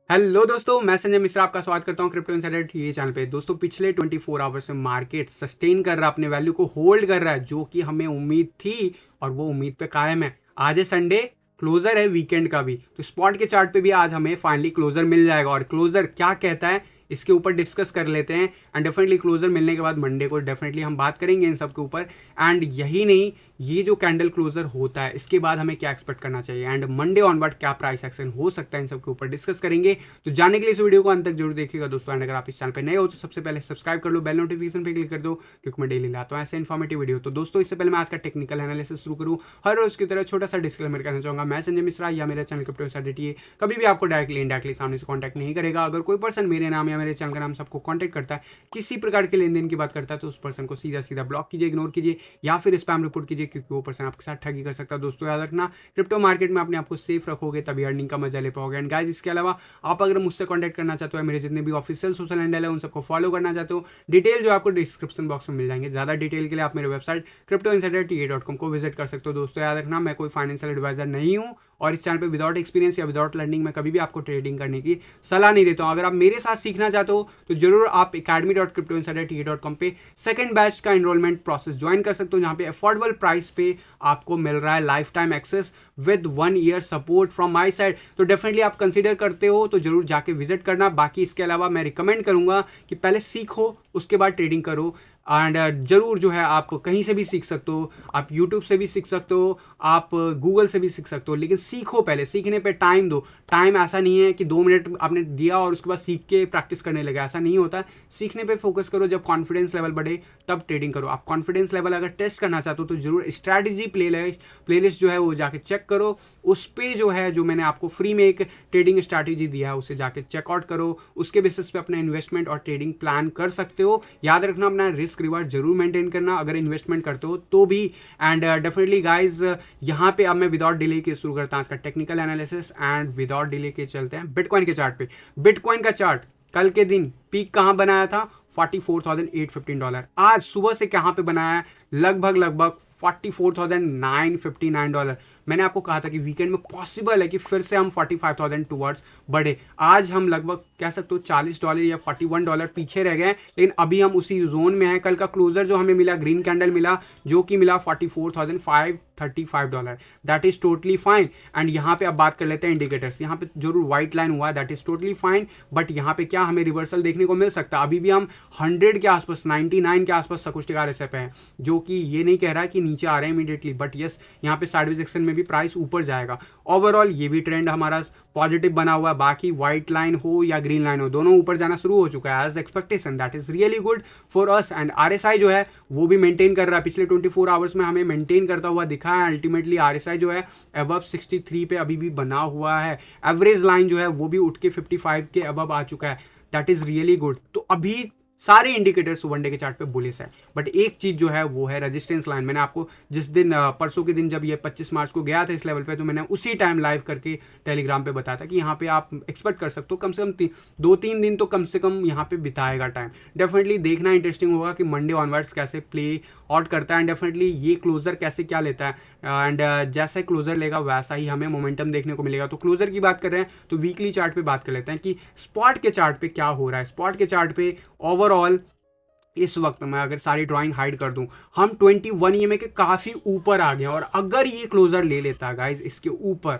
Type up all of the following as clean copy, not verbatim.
Hello दोस्तों, मैं संजय मिश्रा आपका स्वागत करता हूं क्रिप्टो इनसाइडर ये चैनल पे। दोस्तों, पिछले 24 आवर्स में मार्केट सस्टेन कर रहा है, अपने वैल्यू को होल्ड कर रहा है, जो कि हमें उम्मीद थी और वो उम्मीद पे कायम है। आज है संडे, क्लोजर है वीकेंड का भी, तो स्पॉट के चार्ट पे भी आज हमें फाइनली क्लोजर मिल जाएगा। और क्लोजर क्या कहता है इसके ऊपर डिस्कस कर लेते हैं। एंड डेफिनेटली क्लोजर मिलने के बाद मंडे को डेफिनेटली हम बात करेंगे इन सब के ऊपर। एंड यही नहीं, ये जो कैंडल क्लोजर होता है इसके बाद हमें क्या एक्सपेक्ट करना चाहिए एंड मंडे ऑनवर्ड क्या प्राइस एक्शन हो सकता है, इन सब के ऊपर डिस्कस करेंगे। तो जानने के लिए इस वीडियो को अंत तक जरूर देखिएगा दोस्तों। एंड अगर आप इस चैनल पे नए हो तो सबसे पहले सब्सक्राइब कर लो, बेल नोटिफिकेशन पे क्लिक कर दो, क्योंकि मैं डेली लाता हूँ ऐसे इन्फॉर्मेटिव वीडियो। तो दोस्तों, इससे पहले मैं आज का टेक्निकल एनालिसिस शुरू करूँ, हर रोज की तरह छोटा सा डिस्क्लेमर करना चाहूंगा। मैं संजय मिश्रा या मेरा चैनल क्रिप्टो इनसाइडर कभी भी आपको डायरेक्टली इनडायरेक्टली सामने से कॉन्टैक्ट नहीं करेगा। अगर कोई पर्सन मेरे नाम या मेरे चैनल का नाम सबको कॉन्टैक्ट करता है, किसी प्रकार के लेन देन की बात करता है, तो उस पर्सन को सीधा सीधा ब्लॉक कीजिए, इग्नोर कीजिए या फिर स्पैम रिपोर्ट कीजिए, क्योंकि वो पर्सन आपके साथ ठगी कर सकता है। दोस्तों, याद रखना, क्रिप्टो मार्केट में अपने आप को सेफ रखोगे तभी अर्निंग का मजा ले पाओगे। एंड गाइस, इसके अलावा आप अगर मुझसे कॉन्टैक्ट करना चाहते हो, मेरे जितने भी ऑफिशियल सोशल हैंडल है उन सबको फॉलो करना चाहते हो, डिटेल जो आपको डिस्क्रिप्शन बॉक्स में मिल जाएंगे। ज्यादा डिटेल के लिए आप मेरे वेबसाइट cryptoinsider.ta.com को विजिट कर सकते हो। दोस्तों, याद रखना, मैं कोई फाइनेंशियल एडवाइजर नहीं हूँ और इस चैनल पे विदाउट एक्सपीरियंस या विदाउट लर्निंग मैं कभी भी आपको ट्रेडिंग करने की सलाह नहीं देता हूँ। अगर आप मेरे साथ सीखना चाहते हो तो जरूर आप academy.cryptoinsider.ta.com पे सेकंड बैच का एनरोलमेंट प्रोसेस ज्वाइन कर सकते हो, जहाँ पे अफोर्डेबल प्राइस पे आपको मिल रहा है lifetime access with 1 year support from my side. तो डेफिनेटली आप कंसीडर करते हो तो जरूर जाके विजिट करना। बाकी इसके अलावा मैं रिकमेंड करूंगा कि पहले सीखो, उसके बाद ट्रेडिंग करो। एंड जरूर जो है आप कहीं से भी सीख सकते हो, आप यूट्यूब से भी सीख सकते हो, आप गूगल से भी सीख सकते हो, लेकिन सीखो पहले। सीखने पे टाइम दो। टाइम ऐसा नहीं है कि 2 मिनट आपने दिया और उसके बाद सीख के प्रैक्टिस करने लगे, ऐसा नहीं होता। सीखने पे फोकस करो, जब कॉन्फिडेंस लेवल बढ़े तब ट्रेडिंग करो। आप कॉन्फिडेंस लेवल अगर टेस्ट करना चाहते हो तो जरूर स्ट्रैटेजी प्लेलिस्ट जो है वो जाके चेक करो। उस पर जो है, जो मैंने आपको फ्री में एक ट्रेडिंग स्ट्रैटेजी दिया है, उसे जाके चेकआउट करो। उसके बेसिस पे अपना इन्वेस्टमेंट और ट्रेडिंग प्लान कर सकते हो। याद रखना, अपना रिस्क रिवार्ड जरूर मेंटेन करना अगर इन्वेस्टमेंट करते हो तो भी। एंड डेफिनेटली गाइज, यहाँ पे अब मैं विदाउट डिले के शुरू करता हूँ आज का technical analysis. And without delay के चलते हैं बिटकॉइन के चार्ट पे। बिटकॉइन का चार्ट कल के दिन पीक कहाँ बनाया था? $44,815। आज सुबह से कहाँ पे बनाया है? लगभग $44,959। मैंने आपको कहा था कि वीकेंड में पॉसिबल है कि फिर से हम 45,000 टूवर्ड्स बढ़े। आज हम लगभग कह सकते हो $40 या $41 पीछे रह गए हैं, लेकिन अभी हम उसी जोन में हैं। कल का क्लोजर जो हमें मिला, ग्रीन कैंडल मिला, जो कि मिला $44,535। That is totally fine. And यहाँ पे अब बात कर लेते हैं इंडिकेटर्स। यहाँ पे जरूर व्हाइट लाइन हुआ है, that is totally fine. But यहाँ पे क्या हमें रिवर्सल देखने को मिल सकता है? अभी भी हम 100 के आसपास, 99 के आसपास सकुस्टिक आरएसआई पे है, जो कि ये नहीं कह रहा है कि नीचे आ रहे हैं इमीडिएटली, बट यस, यहाँ पे साइडवेज एक्शन में भी प्राइस ऊपर जाएगा। ओवरऑल ये भी ट्रेंड हमारा पॉजिटिव बना हुआ है। बाकी व्हाइट लाइन हो या ग्रीन लाइन हो, दोनों ऊपर जाना शुरू हो चुका है as expectation. That is really good for us. And RSI जो है वो भी मेंटेन कर रहा है। पिछले 24 आवर्स में हमें मेंटेन करता हुआ दिखा है। अल्टीमेटली आरएसआई जो है अबव 63 पे अभी भी बना हुआ है। एवरेज लाइन जो है वो भी उठ के 55 के अबव आ चुका है। That is really good. तो अभी सारे इंडिकेटर्स वनडे के चार्ट पे बुलिश है। बट एक चीज जो है वो है रेजिस्टेंस लाइन। मैंने आपको जिस दिन परसों के दिन जब ये 25 मार्च को गया था इस लेवल पे, तो मैंने उसी टाइम लाइव करके टेलीग्राम पे बताया था कि यहाँ पे आप एक्सपेक्ट कर सकते हो कम से कम 2-3 दिन तो कम से कम यहाँ पे बिताएगा टाइम। डेफिनेटली देखना इंटरेस्टिंग होगा कि मंडे ऑनवर्ड्स कैसे प्ले आउट करता है एंड डेफिनेटली ये क्लोजर कैसे क्या लेता है। एंड जैसे क्लोजर लेगा वैसा ही हमें मोमेंटम देखने को मिलेगा। तो क्लोजर की बात कर रहे हैं तो वीकली चार्ट पे बात कर लेते हैं कि स्पॉट के चार्ट पे क्या हो रहा है। स्पॉट के चार्ट पे ओवरऑल इस वक्त मैं अगर सारी ड्राइंग हाइड कर दूं, हम 21 ईएमए के काफी ऊपर आ गए। और अगर ये क्लोजर ले लेता है गाइज, इसके ऊपर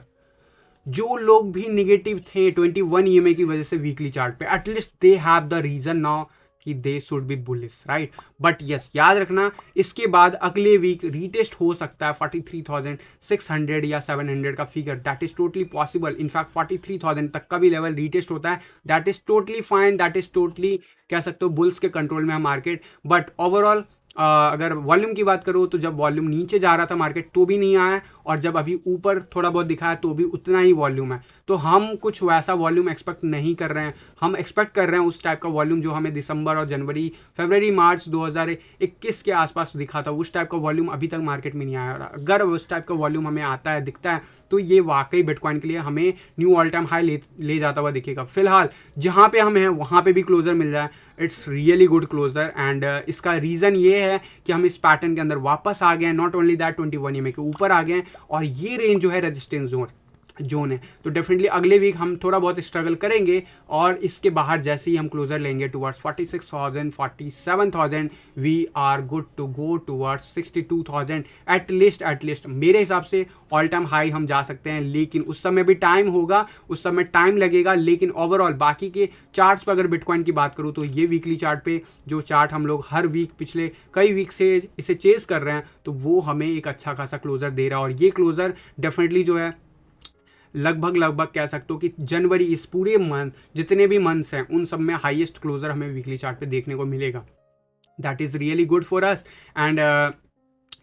जो लोग भी निगेटिव थे 21 ईएमए की वजह से वीकली चार्ट पे, at least they have the reason now कि they should be bullish, right. But yes, याद रखना, इसके बाद अगले वीक रीटेस्ट हो सकता है 43,600 या 700 का figure. That is totally possible. In fact 43,000 तक का भी लेवल रीटेस्ट होता है। That is totally fine. That is totally कह सकते हो बुल्स के कंट्रोल में है मार्केट। बट ओवरऑल अगर वॉल्यूम की बात करूँ तो जब वॉल्यूम नीचे जा रहा था मार्केट तो भी नहीं आया, और जब अभी ऊपर थोड़ा बहुत दिखाया तो भी उतना ही वॉल्यूम है। तो हम कुछ वैसा वॉल्यूम एक्सपेक्ट नहीं कर रहे हैं। हम एक्सपेक्ट कर रहे हैं उस टाइप का वॉल्यूम जो हमें दिसंबर और जनवरी, फरवरी, मार्च 2021 के आसपास दिखा था। उस टाइप का वॉल्यूम अभी तक मार्केट में नहीं आया। और अगर उस टाइप का वॉल्यूम हमें आता है, दिखता है, तो ये वाकई बिटकॉइन के लिए हमें न्यू ऑल टाइम हाई ले जाता हुआ दिखेगा। फिलहाल जहाँ पे हम हैं वहाँ पे भी क्लोजर मिल जाए, it's really good closure. And इसका रीजन ये है कि हम इस पैटर्न के अंदर वापस आ गए हैं। नॉट ओनली दैट, 21 ईएमए के ऊपर आ गए हैं और ये रेंज जो है रेजिस्टेंस जोन, जोन है। तो डेफिनेटली अगले वीक हम थोड़ा बहुत स्ट्रगल करेंगे और इसके बाहर जैसे ही हम क्लोजर लेंगे towards 46,000 47,000 we are good to go towards 62,000 at least मेरे हिसाब से ऑल टाइम हाई हम जा सकते हैं। लेकिन उस समय भी टाइम होगा, उस समय टाइम लगेगा। लेकिन ओवरऑल बाकी के चार्ट्स पर अगर बिटकॉइन की बात करूँ तो ये वीकली चार्ट पे जो चार्ट हम लोग हर वीक पिछले कई वीक से इसे चेस कर रहे हैं तो वो हमें एक अच्छा खासा क्लोजर दे रहा है। और ये क्लोजर डेफिनेटली जो है लगभग कह सकते हो कि जनवरी इस पूरे मंथ जितने भी मंथ्स हैं उन सब में हाईएस्ट क्लोजर हमें वीकली चार्ट पे देखने को मिलेगा। That is really good for us and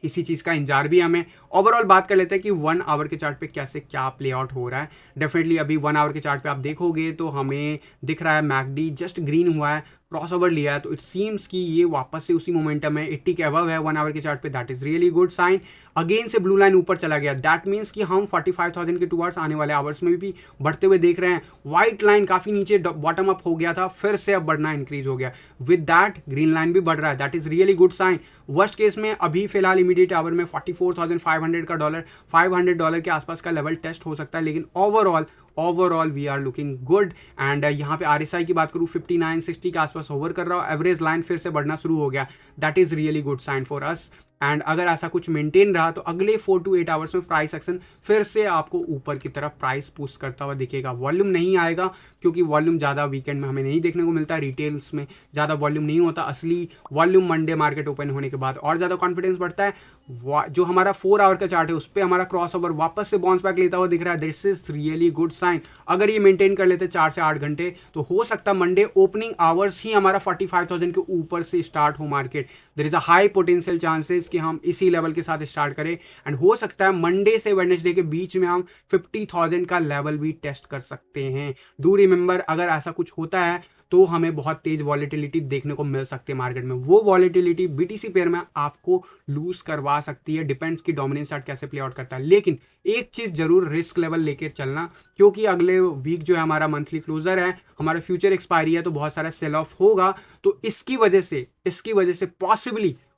इसी चीज़ का इंतजार भी हमें। ओवरऑल बात कर लेते हैं कि 1 आवर के चार्ट पे कैसे क्या प्ले आउट हो रहा है। डेफिनेटली अभी 1 आवर के चार्ट पे आप देखोगे तो हमें दिख रहा है मैकडी जस्ट ग्रीन हुआ है, क्रॉस ओवर लिया है, तो इट सीम्स कि ये वापस से उसी मोमेंटम है, 80 के अबव है 1 आवर के चार्ट पे। That is really good sign. Again से ब्लू लाइन ऊपर चला गया, दैट मीन्स कि हम 45,000 के टुवर्ड्स आने वाले आवर्स में भी बढ़ते हुए देख रहे हैं। व्हाइट लाइन काफी नीचे बॉटम अप हो गया था, फिर से अब बढ़ना इंक्रीज हो गया। विद दैट ग्रीन लाइन भी बढ़ रहा है, that is really good sign. Worst case में अभी फिलहाल इमीडिएट आवर में 44,500 का $500 के आसपास का लेवल टेस्ट हो सकता है। लेकिन overall we are looking good. And यहाँ पे RSI की बात करूँ 59-60 के आसपास होवर कर रहा हूँ, एवरेज लाइन फिर से बढ़ना शुरू हो गया। That is really good sign for us. And अगर ऐसा कुछ मेंटेन रहा तो अगले 4 to 8 आवर्स में प्राइस एक्शन फिर से आपको ऊपर की तरफ प्राइस पुश करता हुआ दिखेगा। वॉल्यूम नहीं आएगा क्योंकि वॉल्यूम ज़्यादा वीकेंड में हमें नहीं देखने को मिलता, रिटेल्स में ज़्यादा वॉल्यूम नहीं होता। असली वॉल्यूम मंडे मार्केट ओपन होने के बाद और ज़्यादा कॉन्फिडेंस बढ़ता है। जो हमारा 4 आवर का चार्ट है उस पर हमारा क्रॉस ओवर वापस से बाउंस बैक लेता हुआ दिख रहा है। This is really good sign. अगर ये मेंटेन कर लेते 4 से 8 घंटे तो हो सकता है मंडे ओपनिंग आवर्स ही हमारा 45,000 के ऊपर से स्टार्ट हो market. There is a high potential chances कि हम इसी लेवल के साथ स्टार्ट करें एंड हो सकता है मंडे से वेडनेसडे के बीच में हम 50,000 का लेवल भी टेस्ट कर सकते हैं। डू रिमेंबर, अगर ऐसा कुछ होता है तो हमें बहुत तेज वॉलेटिलिटी देखने को मिल सकती है मार्केट में। वो वॉलेटिलिटी बीटीसी पेयर में आपको लूज करवा सकती है, डिपेंड्स कि डोमिनेंस चार्ट कैसे प्ले आउट करता है। लेकिन एक चीज जरूर रिस्क लेवल लेके चलना, क्योंकि अगले वीक जो है हमारा मंथली क्लोजर है, हमारा फ्यूचर एक्सपायरी है, तो बहुत सारा सेल ऑफ होगा। तो इसकी वजह से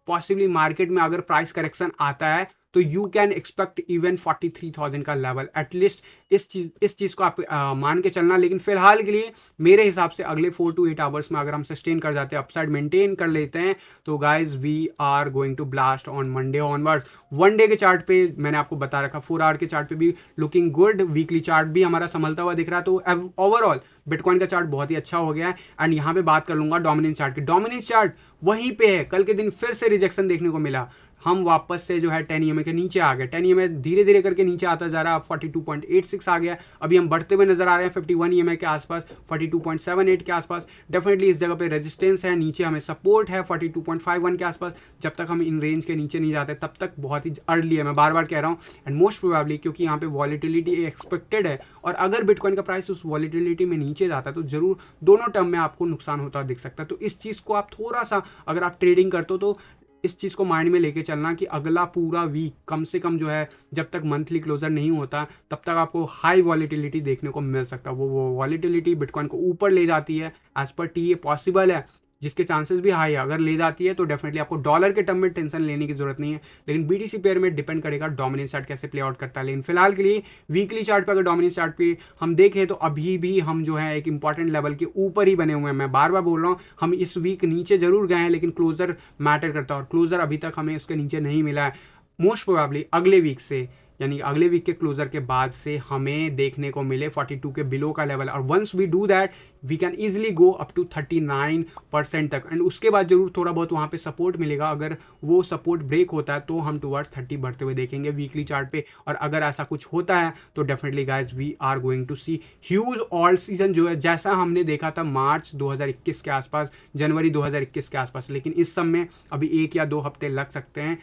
पॉसिबली मार्केट में अगर प्राइस करेक्शन आता है तो यू कैन एक्सपेक्ट इवन 43,000 का लेवल एटलीस्ट। इस चीज को आप मान के चलना। लेकिन फिलहाल के लिए मेरे हिसाब से अगले 4 to 8 आवर्स में अगर हम सस्टेन कर जाते हैं, अपसाइड मेंटेन कर लेते हैं, तो guys we are going to blast on Monday onwards. 1 day के चार्ट पे मैंने आपको बता रखा, 4 आवर के चार्ट पे भी लुकिंग गुड, वीकली चार्ट भी हमारा संभलता हुआ दिख रहा है। तो ओवरऑल बिटकॉइन का चार्ट बहुत ही अच्छा हो गया है। एंड यहाँ पे बात कर लूंगा डोमिनेंस चार्ट की। डोमिनेंस चार्ट वहीं पे है, कल के दिन फिर से रिजेक्शन देखने को मिला, हम वापस से जो है 10 EMA के नीचे आ गए। 10 EMA धीरे धीरे करके नीचे आता जा रहा है, अब 42.86 आ गया। अभी हम बढ़ते हुए नजर आ रहे हैं 51 EMA के आसपास, 42.78 के आसपास। डेफिनेटली इस जगह पे रेजिस्टेंस है, नीचे हमें सपोर्ट है 42.51 के आसपास। जब तक हम इन रेंज के नीचे नहीं जाते तब तक बहुत ही अर्ली है, मैं बार बार कह रहा हूँ। एंड मोस्ट प्रोबेबली क्योंकि यहाँ पे वॉलिटिलिटी एक्सपेक्टेड है, और अगर बिटकॉइन का प्राइस उस वॉलिटिलिटी में नीचे जाता है तो जरूर दोनों टर्म में आपको नुकसान होता दिख सकता है। तो इस चीज़ को आप थोड़ा सा, अगर आप ट्रेडिंग करते हो तो इस चीज़ को माइंड में लेके चलना कि अगला पूरा वीक कम से कम जो है, जब तक मंथली क्लोजर नहीं होता तब तक आपको हाई वॉलिटिलिटी देखने को मिल सकता है। वो वॉलिटिलिटी बिटकॉइन को ऊपर ले जाती है, एज पर टी पॉसिबल है, जिसके चांसेस भी हाई है। अगर ले जाती है तो डेफिनेटली आपको डॉलर के टर्म में टेंशन लेने की जरूरत नहीं है। लेकिन बीटीसी पेयर में डिपेंड करेगा डोमिनेंस चार्ट कैसे प्ले आउट करता है। लेकिन फिलहाल के लिए वीकली चार्ट पर अगर डोमिनेंस चार्ट पे हम देखें तो अभी भी हम जो है एक इंपॉर्टेंट लेवल के ऊपर ही बने हुए हैं। मैं बार बार बोल रहा हूँ, हम इस वीक नीचे जरूर गए हैं लेकिन क्लोजर मैटर करता है, और क्लोजर अभी तक हमें उसके नीचे नहीं मिला है। मोस्ट प्रोबेबली अगले वीक से, यानी अगले वीक के क्लोजर के बाद से हमें देखने को मिले 42 के बिलो का लेवल, और once we do that we can easily go up to 39% तक। एंड उसके बाद जरूर थोड़ा बहुत वहाँ पे सपोर्ट मिलेगा। अगर वो सपोर्ट ब्रेक होता है तो हम टुवर्ड्स 30 बढ़ते हुए देखेंगे वीकली चार्ट पे। और अगर ऐसा कुछ होता है तो definitely guys we are going to see huge all season, जो है जैसा हमने देखा था मार्च 2021 के आसपास, जनवरी 2021 के आसपास। लेकिन इस सब में अभी 1 या 2 हफ्ते लग सकते हैं,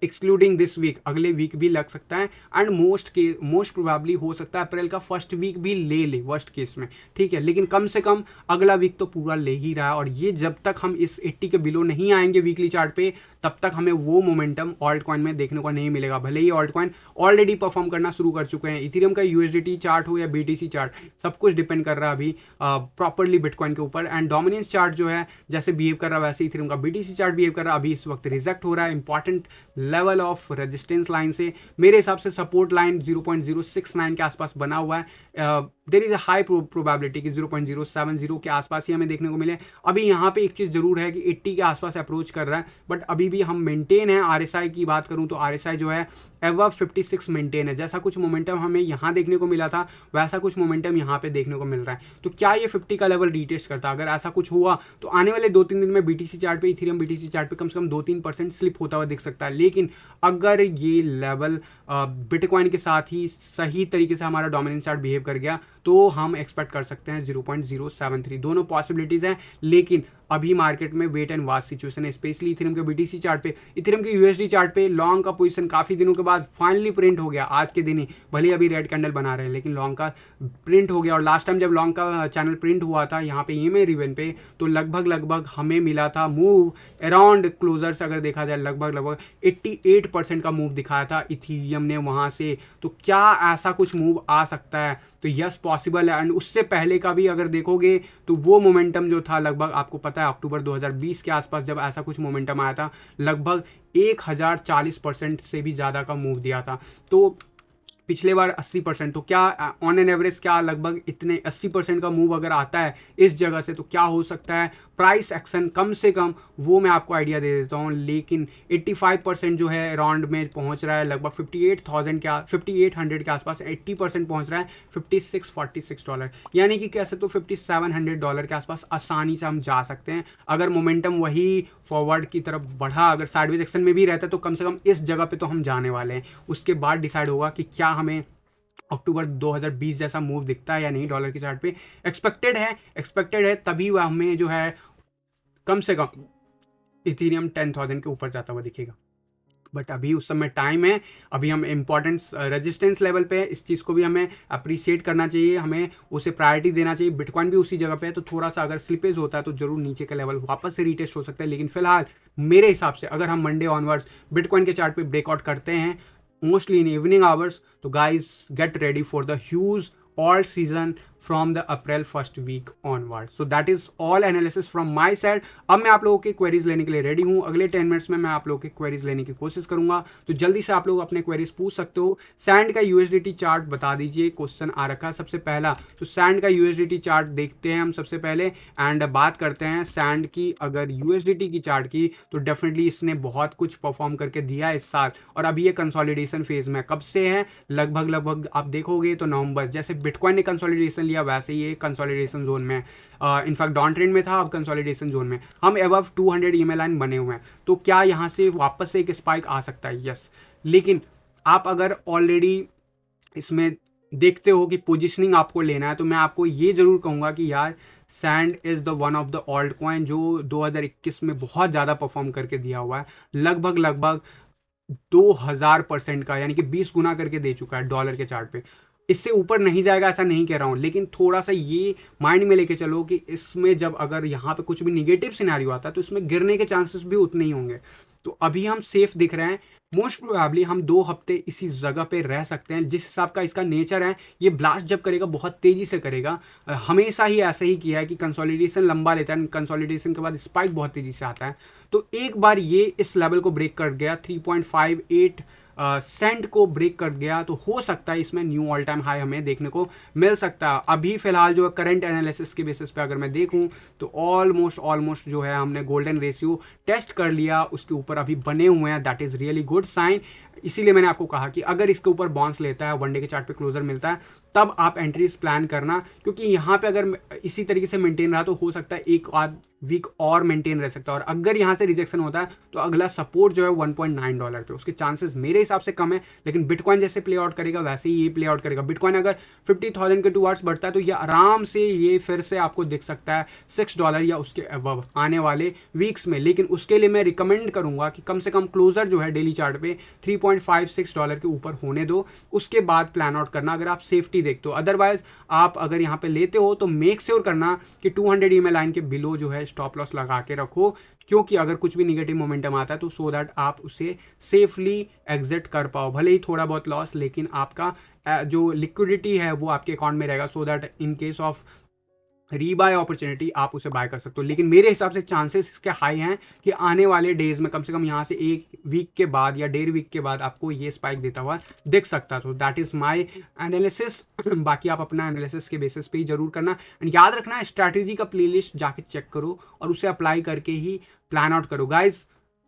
एक्सक्लूडिंग दिस वीक, अगले वीक भी लग सकता है। एंड मोस्ट प्रोबेबली हो सकता है अप्रैल का फर्स्ट वीक भी ले वर्स्ट केस में, ठीक है। लेकिन कम से कम अगला वीक तो पूरा ले ही रहा है। और ये जब तक हम इस 80 के बिलो नहीं आएंगे वीकली चार्ट पे, तब तक हमें वो मोमेंटम ऑल्ट कॉइन में देखने को नहीं मिलेगा। भले ही ऑल्ट कॉइन ऑलरेडी परफॉर्म करना शुरू कर चुके हैं, इथेरियम का USDT चार्ट हो या BTC चार्ट, सब कुछ डिपेंड कर रहा है अभी प्रॉपरली बिटकॉइन के ऊपर। एंड डोमिनेंस चार्ट जो है जैसे बिहेव कर रहा है वैसे इथेरियम का BTC चार्ट बिहेव कर रहा है। अभी इस वक्त रिजेक्ट हो रहा है, important level of resistance line से मेरे हिसाब से सपोर्ट लाइन 0.069 के आसपास बना हुआ है। There is a high probability कि 0.070 के आसपास ही हमें देखने को मिले। अभी यहाँ पे एक चीज़ जरूर है कि 80 के आसपास अप्रोच कर रहा है, बट अभी भी हम मेंटेन है। आरएसआई की बात करूँ तो आरएसआई जो है एवब 56 मेंटेन है। जैसा कुछ मोमेंटम हमें यहाँ देखने को मिला था वैसा कुछ मोमेंटम यहाँ पे देखने को मिल रहा है। तो क्या ये 50 का लेवल रीटेस्ट करता है? अगर ऐसा कुछ हुआ तो आने वाले 2-3 दिन में बीटीसी चार्ट पे, इथेरियम बीटीसी चार्ट पे कम से कम 2-3% स्लिप होता हुआ दिख सकता है। लेकिन अगर ये लेवल बिटकॉइन के साथ ही सही तरीके से हमारा डोमिनेंस चार्ट बिहेव कर गया तो हम एक्सपेक्ट कर सकते हैं 0.073। दोनों पॉसिबिलिटीज हैं, लेकिन अभी मार्केट में वेट एंड वाच सिचुएशन है, स्पेशली इथेरियम के बीटीसी चार्ट पे। इथेरियम के यूएसडी चार्ट पे लॉन्ग का पोजीशन काफ़ी दिनों के बाद फाइनली प्रिंट हो गया आज के दिन ही, भले ही अभी रेड कैंडल बना रहे हैं लेकिन लॉन्ग का प्रिंट हो गया। और लास्ट टाइम जब लॉन्ग का चैनल प्रिंट हुआ था यहाँ पे ईएमए रिबन पे तो लगभग हमें मिला था मूव अराउंड क्लोजर से, अगर देखा जाए लगभग 88% का मूव दिखाया था इथेरियम ने वहाँ से। तो क्या ऐसा कुछ मूव आ सकता है? तो यस पॉसिबल है। एंड उससे पहले का भी अगर देखोगे तो वो मोमेंटम जो था लगभग आपको पता है अक्टूबर 2020 के आसपास जब ऐसा कुछ मोमेंटम आया था लगभग 1040% से भी ज़्यादा का मूव दिया था। तो पिछले बार 80%, तो क्या ऑन एन एवरेज क्या लगभग इतने 80% का मूव अगर आता है इस जगह से तो क्या हो सकता है प्राइस एक्शन कम से कम, वो मैं आपको आइडिया दे देता हूँ। लेकिन 85% जो है राउंड में पहुँच रहा है लगभग 5800 के आसपास। 80% पहुँच रहा है $5646, यानी कि कह सकते हो $5700 के आसपास आसानी से हम जा सकते हैं। अगर मोमेंटम वही फॉरवर्ड की तरफ बढ़ा, अगर साइडवेज एक्शन में भी रहता है तो कम से कम इस जगह पे तो हम जाने वाले हैं। उसके बाद डिसाइड होगा कि क्या हमें अक्टूबर 2020 जैसा मूव दिखता है या नहीं डॉलर के चार्ट पे। एक्सपेक्टेड है तभी वह हमें जो है कम से कम इथेरियम 10,000 के ऊपर जाता हुआ दिखेगा। बट अभी उस समय टाइम है, अभी हम इंपॉर्टेंस रेजिस्टेंस लेवल पे है, इस चीज़ को भी हमें अप्रिशिएट करना चाहिए, हमें उसे प्रायोरिटी देना चाहिए। बिटकॉइन भी उसी जगह पे है, तो थोड़ा सा अगर स्लिपेज होता है तो जरूर नीचे का लेवल वापस से रीटेस्ट हो सकता है। लेकिन फिलहाल मेरे हिसाब से अगर हम मंडे ऑनवर्ड्स बिटकॉइन के चार्ट पे ब्रेकआउट करते हैं मोस्टली इन इवनिंग आवर्स, तो guys get ready for the huge all season from the April 1st week onward. So that is all analysis from my side. अब मैं आप लोगों के क्वेरीज लेने के लिए रेडी हूँ। अगले 10 मिनट्स में मैं आप लोगों के क्वेरीज लेने की कोशिश करूंगा, तो जल्दी से आप लोग अपने क्वेरीज पूछ सकते हो। सैंड का यूएसडीटी चार्ट बता दीजिए, क्वेश्चन आ रखा है सबसे पहला। तो सैंड का यूएसडीटी चार्ट देखते हैं हम सबसे पहले एंड बात करते हैं सैंड की। अगर यूएसडीटी की चार्ट की तो डेफिनेटली इसने बहुत कुछ परफॉर्म करके दिया है इस साल, और अभी ये कंसोलिडेशन फेज में कब से है, लगभग आप देखोगे तो नवंबर, जैसे बिटकॉइन ने कंसोलिडेशन लिया वैसे ये कंसोलिडेशन जोन में, इनफैक्ट डाउन ट्रेंड में था, अब कंसोलिडेशन जोन में। हम अबव 200 ईएमए लाइन बने हुए हैं, तो क्या यहाँ से वापस से एक स्पाइक आ सकता है? यस। लेकिन आप अगर ऑलरेडी इसमें देखते हो कि पोजिशनिंग आपको लेना है, तो मैं आपको ये जरूर कहूँगा कि यार sand is the one of the alt coin जो 2021 में बहुत ज़्यादा परफॉर्म करके दिया हुआ है, लगभग 2000% का, यानी कि 20 गुना करके दे चुका है डॉलर के चार्ट पे। इससे ऊपर नहीं जाएगा ऐसा नहीं कह रहा हूँ, लेकिन थोड़ा सा ये माइंड में लेके चलो कि इसमें जब अगर यहाँ पे कुछ भी निगेटिव सिनेरियो आता है तो इसमें गिरने के चांसेस भी उतने ही होंगे। तो अभी हम सेफ दिख रहे हैं, मोस्ट प्रोबेबली हम 2 हफ्ते इसी जगह पे रह सकते हैं। जिस हिसाब का इसका नेचर है, ये ब्लास्ट जब करेगा बहुत तेजी से करेगा, हमेशा ही ऐसा ही किया है कि कंसोलिडेशन लंबा लेता है, कंसोलिडेशन के बाद स्पाइक बहुत तेजी से आता है। तो एक बार ये इस लेवल को ब्रेक कर गया 3.58 सेंट को ब्रेक कर गया, तो हो सकता है इसमें न्यू ऑल टाइम हाई हमें देखने को मिल सकता है। अभी फिलहाल जो करंट एनालिसिस के बेसिस पे अगर मैं देखूं तो ऑलमोस्ट जो है हमने गोल्डन रेशियो टेस्ट कर लिया, उसके ऊपर अभी बने हुए हैं, that is really good sign. इसीलिए मैंने आपको कहा कि अगर इसके ऊपर बाउंस लेता है, वनडे के चार्ट पे क्लोजर मिलता है, तब आप एंट्रीज प्लान करना, क्योंकि यहाँ पे अगर इसी तरीके से मेंटेन रहा तो हो सकता है एक आध वीक और मेंटेन रह सकता है। और अगर यहाँ से रिजेक्शन होता है तो अगला सपोर्ट जो है $1.9 पे, उसके चांसेस मेरे हिसाब से कम है। लेकिन बिटकॉइन जैसे प्ले आउट करेगा वैसे ही ये प्ले आउट करेगा। बिटकॉइन अगर 50,000 के टूवर्ड्स बढ़ता है तो ये आराम से ये फिर से आपको दिख सकता है $6 या उसके अबव आने वाले वीक्स में। लेकिन उसके लिए मैं रिकमेंड करूंगा कि कम से कम क्लोजर जो है डेली चार्ट पे $3.56 के ऊपर होने दो, उसके बाद प्लान आउट करना अगर आप सेफ्टी देखते हो। अदरवाइज आप अगर यहाँ पे लेते हो तो मेक श्योर करना कि 200 ईएमए लाइन के बिलो जो है स्टॉप लॉस लगा के रखो, क्योंकि अगर कुछ भी निगेटिव मोमेंटम आता है तो सो दैट आप उसे सेफली एग्जिट कर पाओ। भले ही थोड़ा बहुत लॉस, लेकिन आपका जो लिक्विडिटी है वो आपके अकाउंट में रहेगा, so that in case of rebuy opportunity आप उसे बाय कर सकते हो। लेकिन मेरे हिसाब से चांसेस इसके हाई हैं कि आने वाले डेज में कम से कम यहाँ से 1 वीक के बाद या 1.5 वीक के बाद आपको ये स्पाइक देता हुआ दिख सकता। तो दैट इज माय एनालिसिस। बाकी आप अपना एनालिसिस के बेसिस पे ही जरूर करना। एंड याद रखना, स्ट्रैटेजी का प्लेलिस्ट जाके चेक करो और उसे अप्लाई करके ही प्लान आउट करो। गाइज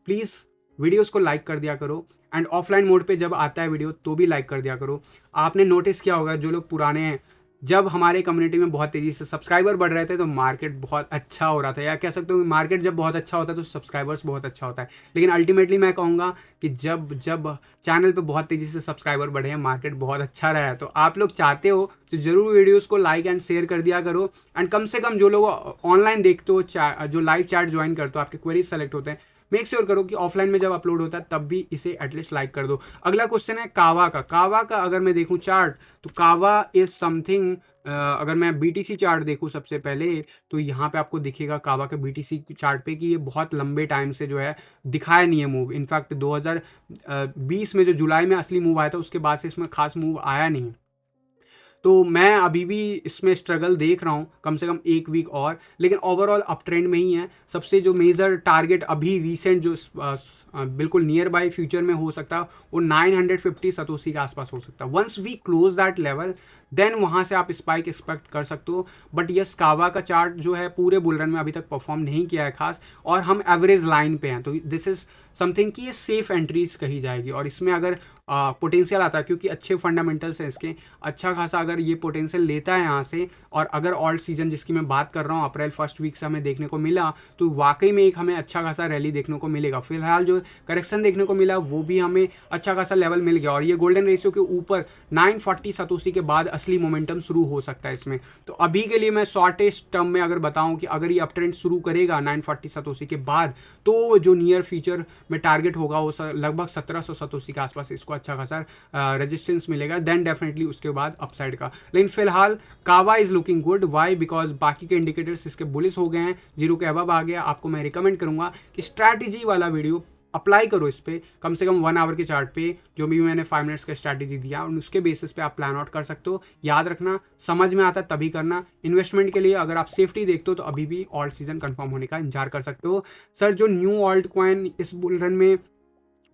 प्लीज वीडियोस को लाइक कर दिया करो, एंड ऑफलाइन मोड पे जब आता है वीडियो तो भी लाइक कर दिया करो। आपने नोटिस किया होगा, जो लोग पुराने हैं, जब हमारे कम्युनिटी में बहुत तेजी से सब्सक्राइबर बढ़ रहे थे तो मार्केट बहुत अच्छा हो रहा था, या कह सकते हो मार्केट जब बहुत अच्छा होता है तो सब्सक्राइबर्स बहुत अच्छा होता है। लेकिन अल्टीमेटली मैं कहूँगा कि जब जब चैनल पे बहुत तेजी से सब्सक्राइबर बढ़े हैं, मार्केट बहुत अच्छा रहा है। तो आप लोग चाहते हो तो जरूर वीडियोस को लाइक एंड शेयर कर दिया करो। एंड कम से कम जो लोग ऑनलाइन देखते हो, जो लाइव चैट ज्वाइन करते हो, आपके क्वेरीज सेलेक्ट होते हैं, मेक श्योर करो कि ऑफलाइन में जब अपलोड होता है तब भी इसे एटलीस्ट लाइक कर दो। अगला क्वेश्चन है कावा का। कावा का अगर मैं देखूं चार्ट, तो कावा इज समथिंग, अगर मैं बीटीसी चार्ट देखूं सबसे पहले, तो यहाँ पे आपको दिखेगा कावा के बीटीसी चार्ट पे कि ये बहुत लंबे टाइम से जो है दिखाया नहीं है मूव। इनफैक्ट 2020 में जो जुलाई में असली मूव आया था, उसके बाद से इसमें खास मूव आया नहीं है। तो मैं अभी भी इसमें स्ट्रगल देख रहा हूँ कम से कम 1 वीक और, लेकिन ओवरऑल अप ट्रेंड में ही है। सबसे जो मेजर टारगेट अभी रिसेंट जो बिल्कुल नियर बाय फ्यूचर में हो सकता है, वो 950 सतोशी के आसपास हो सकता है। Once we close that level, then वहाँ से आप स्पाइक एक्सपेक्ट कर सकते हो। बट यस, कावा का चार्ट जो है पूरे बुल रन में अभी तक परफॉर्म नहीं किया है खास, और हम एवरेज लाइन पे हैं। तो दिस इज समथिंग कि ये सेफ एंट्रीज कही जाएगी, और इसमें अगर पोटेंशियल आता है, क्योंकि अच्छे फंडामेंटल्स हैं इसके, अच्छा खासा अगर ये पोटेंशियल लेता है यहाँ से, और अगर ऑल्ट सीजन जिसकी मैं बात कर रहा हूँ अप्रैल फर्स्ट वीक से हमें देखने को मिला, तो वाकई में एक हमें अच्छा खासा रैली देखने को मिलेगा। फिलहाल जो करेक्शन देखने को मिला वो भी हमें अच्छा खासा लेवल मिल गया, और ये गोल्डन रेशियो के ऊपर 940 सतोशी के बाद असली मोमेंटम शुरू हो सकता है इसमें। तो अभी के लिए मैं शॉर्टेस्ट टर्म में अगर बताऊं कि अगर ये अप ट्रेंड शुरू करेगा 940 सतोशी के बाद, तो जो नियर फ्यूचर में टारगेट होगा वो लगभग 1700 सतोशी के आसपास इसको अच्छा खासा रेजिस्टेंस मिलेगा। देन डेफिनेटली उसके बाद अपसाइड का। लेकिन फिलहाल Kava is looking good. Why? Because बाकी के इंडिकेटर्स इसके बुलिश हो गए हैं, 0 के अबव आ गया। आपको मैं रिकमेंड करूंगा कि स्ट्रैटेजी वाला वीडियो अप्लाई करो इस पर, कम से कम 1 आवर के चार्ट पे, जो भी मैंने 5 मिनट्स का स्ट्रैटेजी दिया, और उसके बेसिस पे आप प्लान आउट कर सकते हो। याद रखना, समझ में आता है तभी करना। इन्वेस्टमेंट के लिए अगर आप सेफ्टी देखते हो तो अभी भी ऑल्ट सीजन कंफर्म होने का इंतजार कर सकते हो। सर, जो न्यू ऑल्ट कॉइन इस बुल रन में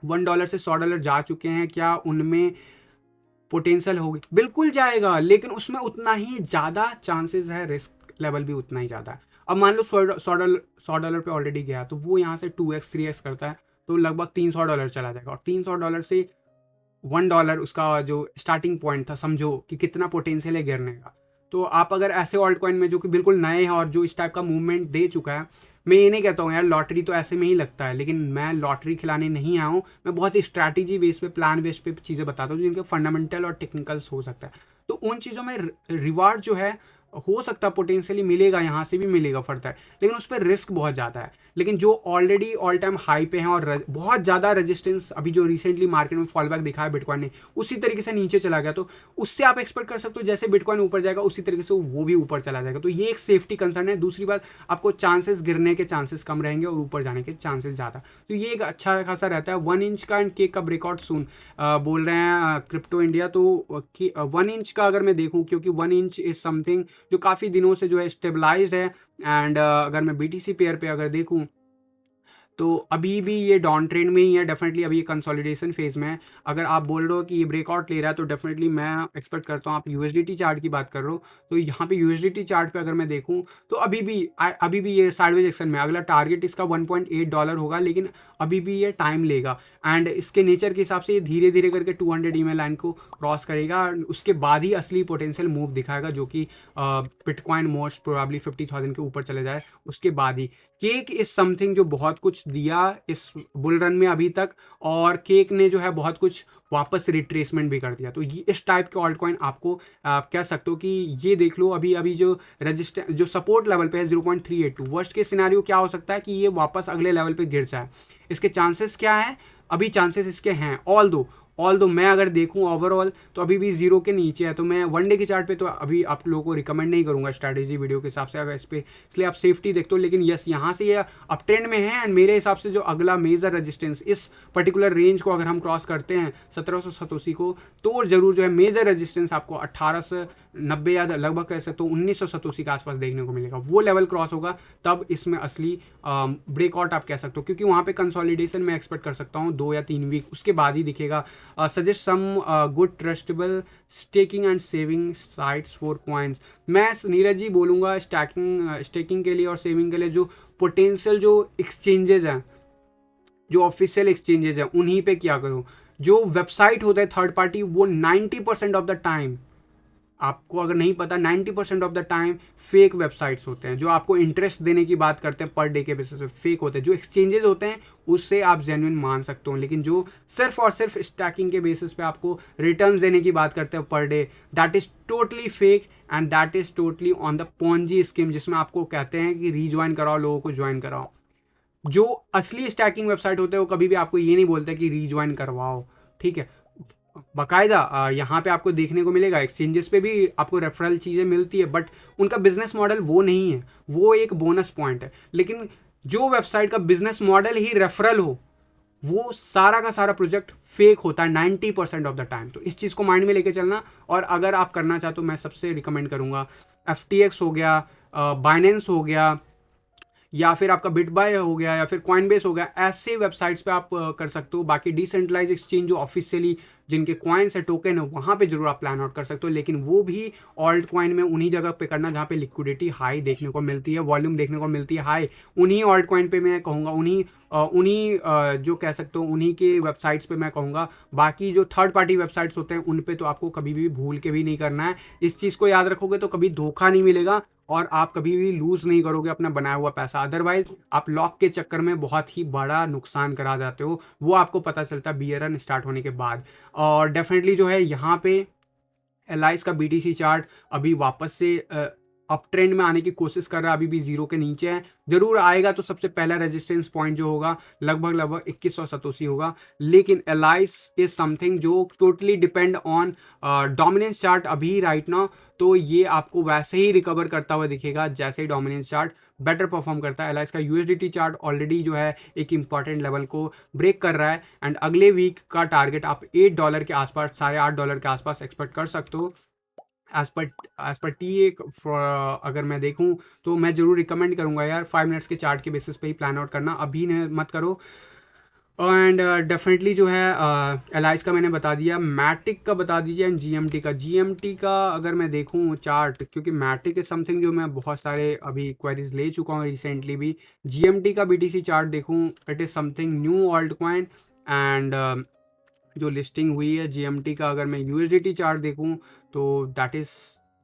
$1 से $100 जा चुके हैं, क्या उनमें पोटेंशियल होगी? बिल्कुल जाएगा, लेकिन उसमें उतना ही ज़्यादा चांसेस है, रिस्क लेवल भी उतना ही ज़्यादा है। अब मान लो $100 पे ऑलरेडी गया, तो वो यहाँ से 2x 3x करता है, तो लगभग $300 चला जाएगा। और $300 से $1 उसका जो स्टार्टिंग पॉइंट था, समझो कि कितना पोटेंशियल है गिरने का। तो आप अगर ऐसे ऑल्ट कॉइन में जो कि बिल्कुल नए हैं और जो इस टाइप का मूवमेंट दे चुका है, मैं ये नहीं कहता हूँ यार लॉटरी तो ऐसे में ही लगता है, लेकिन मैं लॉटरी खिलाने नहीं आया हूँ। मैं बहुत ही स्ट्रैटेजी बेस पे, प्लान बेस पे चीज़ें बताता हूँ, जिनके फंडामेंटल और टेक्निकल्स हो सकता है। तो उन चीज़ों में रिवार्ड जो है हो सकता है पोटेंशियली मिलेगा, यहाँ से भी मिलेगा फर्दर, लेकिन उस पर रिस्क बहुत ज़्यादा है। लेकिन जो ऑलरेडी ऑल टाइम हाई पे हैं और बहुत ज़्यादा रेजिस्टेंस, अभी जो रिसेंटली मार्केट में फॉल बैक दिखा है बिटकॉइन ने, उसी तरीके से नीचे चला गया, तो उससे आप एक्सपेक्ट कर सकते हो जैसे बिटकॉइन ऊपर जाएगा उसी तरीके से वो भी ऊपर चला जाएगा। तो ये एक सेफ्टी कंसर्न है। दूसरी बात, आपको चांसेस गिरने के चांसेस कम रहेंगे और ऊपर जाने के चांसेस ज़्यादा। तो ये एक अच्छा खासा रहता है। 1 इंच का एंड केक का ब्रेकआउट सून बोल रहे हैं क्रिप्टो इंडिया। तो 1 इंच का अगर मैं देखूँ, क्योंकि 1 इंच इज समथिंग जो काफ़ी दिनों से जो है स्टेबलाइज्ड है। एंड अगर मैं बीटीसी पेयर पे अगर देखूँ, तो अभी भी ये डाउन ट्रेंड में ही है। डेफिनेटली अभी ये कंसोलिडेशन फेज में है। अगर आप बोल रहे हो कि ये ब्रेकआउट ले रहा है, तो डेफिनेटली मैं एक्सपेक्ट करता हूँ, आप यूएसडीटी चार्ट की बात कर रहे हो, तो यहाँ पे यूएसडीटी चार्ट पे अगर मैं देखूँ, तो अभी भी ये साइडवेज एक्शन में। अगला टारगेट इसका $1.8 होगा, लेकिन अभी भी ये टाइम लेगा। एंड इसके नेचर के हिसाब से ये धीरे धीरे करके 200 EMA लाइन को क्रॉस करेगा, उसके बाद ही असली पोटेंशियल मूव दिखाएगा, जो कि बिटकॉइन मोस्ट प्रोबेबली 50,000 के ऊपर चले जाए उसके बाद ही। केक इज समथिंग जो बहुत कुछ दिया इस बुल रन में अभी तक, और केक ने जो है बहुत कुछ वापस रिट्रेसमेंट भी कर दिया। तो ये इस टाइप के ऑल्ट कॉइन आपको आप कह सकते हो कि ये देख लो, अभी जो रजिस्टर जो सपोर्ट लेवल पे है 0.382, वर्स्ट के सिनेरियो क्या हो सकता है कि ये वापस अगले लेवल पे गिर जाए। इसके चांसेस क्या है? अभी चांसेस इसके हैं, ऑल दो ऑल दो मैं अगर देखूं ओवरऑल तो अभी भी जीरो के नीचे है, तो मैं वन डे के चार्ट पे तो अभी आप लोगों को रिकमेंड नहीं करूंगा स्ट्रैटेजी वीडियो के हिसाब से अगर इस पे, इसलिए आप सेफ्टी देखते हो। लेकिन यस यहाँ से ये अप ट्रेंड में है एंड मेरे हिसाब से जो अगला मेजर रेजिस्टेंस इस पर्टिकुलर रेंज को अगर हम क्रॉस करते हैं 1700 सतोसी को, तो जरूर जो है मेजर रेजिस्टेंस आपको 1890 या लगभग कह सकते हो 1900 सतोसी के आसपास देखने को मिलेगा। वो लेवल क्रॉस होगा तब इसमें असली ब्रेकआउट आप कह सकते हो, क्योंकि वहाँ पे कंसोलिडेशन मैं एक्सपेक्ट कर सकता हूँ 2 या 3 वीक, उसके बाद ही दिखेगा। Suggest some good trustable staking and saving sites for coins. मैं नीरज जी बोलूँगा स्टेकिंग के लिए और सेविंग के लिए जो पोटेंशियल जो एक्सचेंजेज हैं, जो ऑफिशियल एक्सचेंजेज हैं, उन्हीं पे क्या करूँ। जो वेबसाइट होता है थर्ड पार्टी, वो 90% ऑफ द टाइम, आपको अगर नहीं पता, 90% of the time fake websites होते हैं, जो आपको इंटरेस्ट देने की बात करते हैं पर डे के बेसिस पे, फेक होते हैं। जो एक्सचेंजेस होते हैं उससे आप जेन्युइन मान सकते हो, लेकिन जो सिर्फ और सिर्फ स्टैकिंग के बेसिस पे आपको रिटर्न्स देने की बात करते हैं per day, that is totally fake and that is totally on the Ponzi scheme, जिसमें आपको कहते हैं कि रीज्वाइन कराओ, लोगों को ज्वाइन कराओ। जो असली स्टैकिंग वेबसाइट होते हैं वो कभी भी आपको ये नहीं बोलते कि रीज्वाइन करवाओ, ठीक है। बाकायदा यहाँ पे आपको देखने को मिलेगा, एक्सचेंजेस पे भी आपको रेफरल चीज़ें मिलती है, बट उनका बिजनेस मॉडल वो नहीं है, वो एक बोनस पॉइंट है। लेकिन जो वेबसाइट का बिजनेस मॉडल ही रेफरल हो, वो सारा का सारा प्रोजेक्ट फेक होता है 90% ऑफ द टाइम। तो इस चीज़ को माइंड में लेके चलना, और अगर आप करना चाहते हो मैं सबसे रिकमेंड करूँगा FTX हो गया, बाइनेंस हो गया, या फिर आपका बिटबाय हो गया, या फिर कॉइनबेस हो गया, ऐसे वेबसाइट्स पे आप कर सकते हो। बाकी डिसेंट्रलाइज एक्सचेंज जो ऑफिशियली जिनके कॉइन्स है, टोकन है, वहाँ पे जरूर आप प्लान आउट कर सकते हो, लेकिन वो भी ऑल्ट कॉइन में उन्हीं जगह पे करना जहाँ पे लिक्विडिटी हाई देखने को मिलती है, वॉल्यूम देखने को मिलती है हाई, उन्हीं ऑल्ट कॉइन पे मैं कहूँगा, उन्हीं जो कह सकते हो उन्हीं के वेबसाइट्स पे मैं कहूँगा। बाकी जो थर्ड पार्टी वेबसाइट्स होते हैं उन पे तो आपको कभी भी भूल के भी नहीं करना है। इस चीज़ को याद रखोगे तो कभी धोखा नहीं मिलेगा और आप कभी भी लूज़ नहीं करोगे अपना बनाया हुआ पैसा। अदरवाइज आप लॉक के चक्कर में बहुत ही बड़ा नुकसान करा जाते हो, वो आपको पता चलता है बियर रन स्टार्ट होने के बाद। और डेफिनेटली जो है यहाँ पे एलाइस का BTC चार्ट अभी वापस से अप ट्रेंड में आने की कोशिश कर रहा है, अभी भी जीरो के नीचे है। जरूर आएगा तो सबसे पहला रेजिस्टेंस पॉइंट जो होगा लगभग 2100 सतोसी होगा। लेकिन एलाइस इज समथिंग जो totally depend on dominance chart अभी राइट नाउ, तो ये आपको वैसे ही रिकवर करता हुआ दिखेगा जैसे ही डोमिनेंस चार्ट बेटर परफॉर्म करता है। एलाइस का USDT चार्ट ऑलरेडी जो है एक इंपॉर्टेंट लेवल को ब्रेक कर रहा है एंड अगले वीक का टारगेट आप $8 के आसपास, $8.5 के आसपास एक्सपेक्ट कर सकते हो। एज पर TA अगर मैं देखूं तो मैं जरूर रिकमेंड करूंगा यार 5 मिनट्स के चार्ट के बेसिस पे ही प्लान आउट करना, अभी नहीं मत करो। एंड डेफिनेटली जो है एलाइस का मैंने बता दिया, मैटिक का बता दीजिए एंड GMT का अगर मैं देखूं चार्ट, क्योंकि मैटिक इज समथिंग जो मैं बहुत सारे अभी क्वेरीज ले चुका हूं रिसेंटली भी। GMT का BTC चार्ट देखूं, it is something new alt coin and जो लिस्टिंग हुई है GMT का। अगर मैं USDT चार्ट देखूं तो that is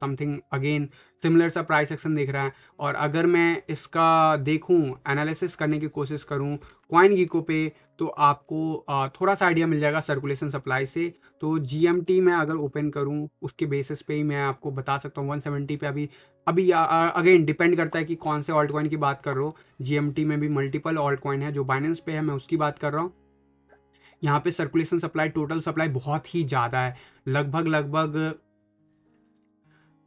something again similar सा प्राइस एक्शन दिख रहा है। और अगर मैं इसका देखूं, एनालिसिस करने की कोशिश करूं CoinGecko पे, तो आपको थोड़ा सा आइडिया मिल जाएगा सर्कुलेशन सप्लाई से। तो GMT में अगर ओपन करूं उसके बेसिस पे ही मैं आपको बता सकता हूँ 170 पे अभी अगेन डिपेंड करता है कि कौन से ऑल्ट कॉइन की बात कर रहे हो। GMT में भी मल्टीपल ऑल्ट कॉइन है, जो बाइनेंस पे है मैं उसकी बात कर रहा हूँ। यहाँ पे सर्कुलेशन सप्लाई, टोटल सप्लाई बहुत ही ज़्यादा है, लगभग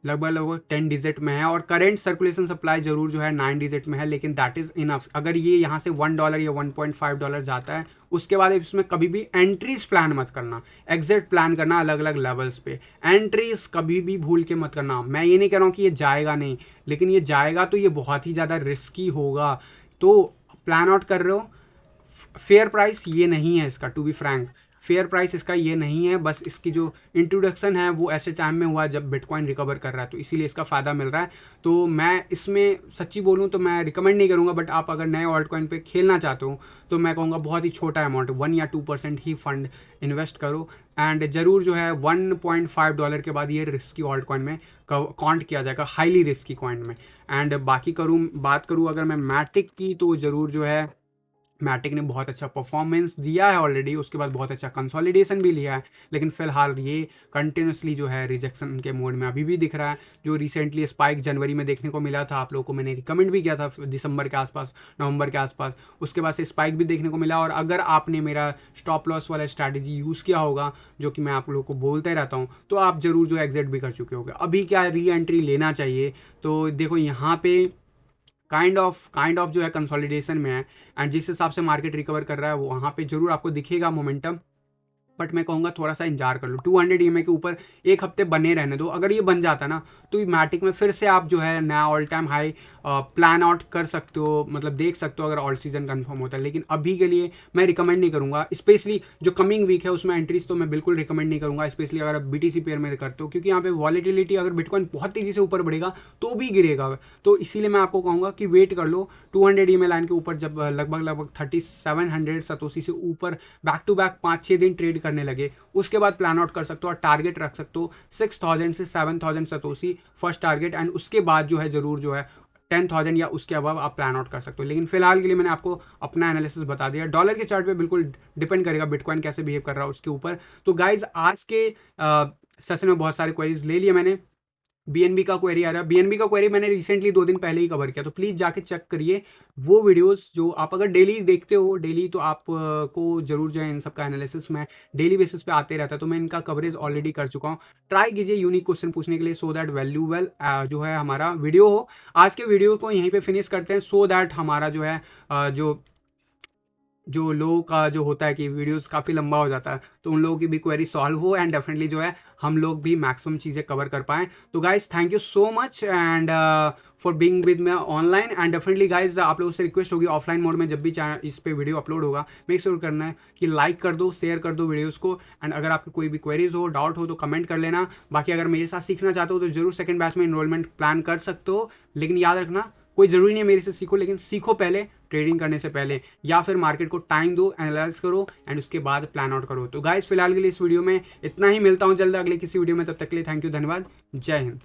10 डिजिट में है, और करेंट सर्कुलेशन सप्लाई जरूर जो है 9 डिजिट में है, लेकिन दैट इज़ इनफ। अगर ये यहाँ से $1 या $1.5 जाता है, उसके बाद इसमें कभी भी एंट्रीज प्लान मत करना, एग्जिट प्लान करना अलग अलग लेवल्स पे। एंट्रीज कभी भी भूल के मत करना। मैं ये नहीं कह रहा हूँ कि ये जाएगा नहीं, लेकिन ये जाएगा तो ये बहुत ही ज़्यादा रिस्की होगा। तो प्लान आउट कर रहे हो, फेयर प्राइस ये नहीं है इसका, to be frank fair price इसका ये नहीं है। बस इसकी जो इंट्रोडक्शन है वो ऐसे टाइम में हुआ जब बिटकॉइन रिकवर कर रहा है, तो इसीलिए इसका फ़ायदा मिल रहा है। तो मैं इसमें सच्ची बोलूँ तो मैं रिकमेंड नहीं करूँगा, बट आप अगर नए ऑल्ट कॉइन पे खेलना चाहते हो तो मैं कहूँगा बहुत ही छोटा अमाउंट, 1 या 2% ही फंड इन्वेस्ट करो। एंड ज़रूर जो है $1.5 के बाद ये रिस्की ऑल्ट कॉइन में काउंट किया जाएगा, हाईली रिस्की कॉइन में। एंड बाकी बात करूँ अगर मैं मैटिक की, तो ज़रूर जो है मैटिक ने बहुत अच्छा परफॉर्मेंस दिया है ऑलरेडी, उसके बाद बहुत अच्छा कंसोलिडेशन भी लिया है, लेकिन फिलहाल ये कंटिन्यूसली जो है रिजेक्शन के मोड में अभी भी दिख रहा है। जो रिसेंटली स्पाइक जनवरी में देखने को मिला था, आप लोगों को मैंने रिकमेंड भी किया था दिसंबर के आसपास, नवंबर के आसपास, उसके बाद से स्पाइक भी देखने को मिला। और अगर आपने मेरा स्टॉप लॉस वाला स्ट्रैटेजी यूज़ किया होगा, जो कि मैं आप लोगों को बोलते रहता हूँ, तो आप जरूर जो एग्जिट भी कर चुके होगे। अभी क्या री एंट्री लेना चाहिए, तो देखो यहाँ पे काइंड ऑफ जो है कंसोलिडेशन में है, एंड जिस हिसाब से मार्केट रिकवर कर रहा है वहाँ पे जरूर आपको दिखेगा मोमेंटम, बट मैं कहूँगा थोड़ा सा इंतजार कर लो। 200 EMA के ऊपर एक हफ्ते बने रहने दो। अगर ये बन जाता ना, तो मैटिक में फिर से आप जो है नया all time high plan out कर सकते हो, मतलब देख सकते हो अगर ऑल सीजन कंफर्म होता है। लेकिन अभी के लिए मैं रिकमेंड नहीं करूँगा, स्पेशली जो कमिंग वीक है उसमें एंट्रीज तो मैं बिल्कुल रिकमेंड नहीं करूँगा, स्पेशली अगर आप BTC पेयर में करते हो, क्योंकि यहाँ पे वॉलीटिलिटी, अगर बिटकॉइन बहुत तेज़ी से ऊपर बढ़ेगा तो भी गिरेगा। तो इसीलिए मैं आपको कहूँगा कि वेट कर लो 200 EMA लाइन के ऊपर, जब लगभग 3700 सतोसी से ऊपर बैक टू बैक 5-6 दिन ट्रेड करने लगे, उसके बाद प्लान आउट कर सकते हो और टारगेट रख सकते हो 6000 से 7000 सतोसी फर्स्ट टारगेट, एंड उसके बाद जो है जरूर जो है 10,000 या उसके अबव आप प्लान आउट कर सकते हो। लेकिन फिलहाल के लिए मैंने आपको अपना एनालिसिस बता दिया। डॉलर के चार्ट पे बिल्कुल डिपेंड करेगा बिटकॉइन कैसे बिहेव कर रहा है उसके ऊपर। तो गाइज आज के सेशन में बहुत सारे क्वेरीज ले लिए मैंने। BNB का क्वेरी आ रहा है, BNB का क्वेरी मैंने रिसेंटली 2 दिन पहले ही कवर किया, तो प्लीज़ जाके चेक करिए वो वीडियोस। जो आप अगर डेली देखते हो डेली, तो आप को जरूर जो है इन सब का एनालिसिस मैं डेली बेसिस पे आते रहता है, तो मैं इनका कवरेज ऑलरेडी कर चुका हूँ। ट्राई कीजिए यूनिक क्वेश्चन पूछने के लिए, सो दैट वैल्यूएबल जो है हमारा वीडियो हो। आज के वीडियो को यहीं पे फिनिश करते हैं, सो दैट हमारा जो है जो लोगों का जो होता है कि वीडियोस काफ़ी लंबा हो जाता है, तो उन लोगों की भी क्वेरी सॉल्व हो, एंड डेफिनेटली जो है हम लोग भी मैक्सिमम चीज़ें कवर कर पाएँ। तो guys thank you so much and for being with me online, and definitely guys आप लोगों से रिक्वेस्ट होगी ऑफलाइन मोड में जब भी इस पे वीडियो अपलोड होगा, मेक श्योर करना है कि लाइक कर दो, शेयर कर दो वीडियोस को, एंड अगर आपकी कोई भी क्वेरीज हो, डाउट हो, तो कमेंट कर लेना। बाकी अगर मेरे साथ सीखना चाहते हो तो जरूर सेकंड बैच में इनरोलमेंट प्लान कर सकते हो, लेकिन याद रखना कोई ज़रूरी नहीं है मेरे से सीखो, लेकिन सीखो पहले ट्रेडिंग करने से पहले, या फिर मार्केट को टाइम दो, एनालाइज करो, एंड उसके बाद प्लान आउट करो। तो गाइस फिलहाल के लिए इस वीडियो में इतना ही, मिलता हूँ जल्द अगले किसी वीडियो में, तब तक के लिए थैंक यू, धन्यवाद, जय हिंद।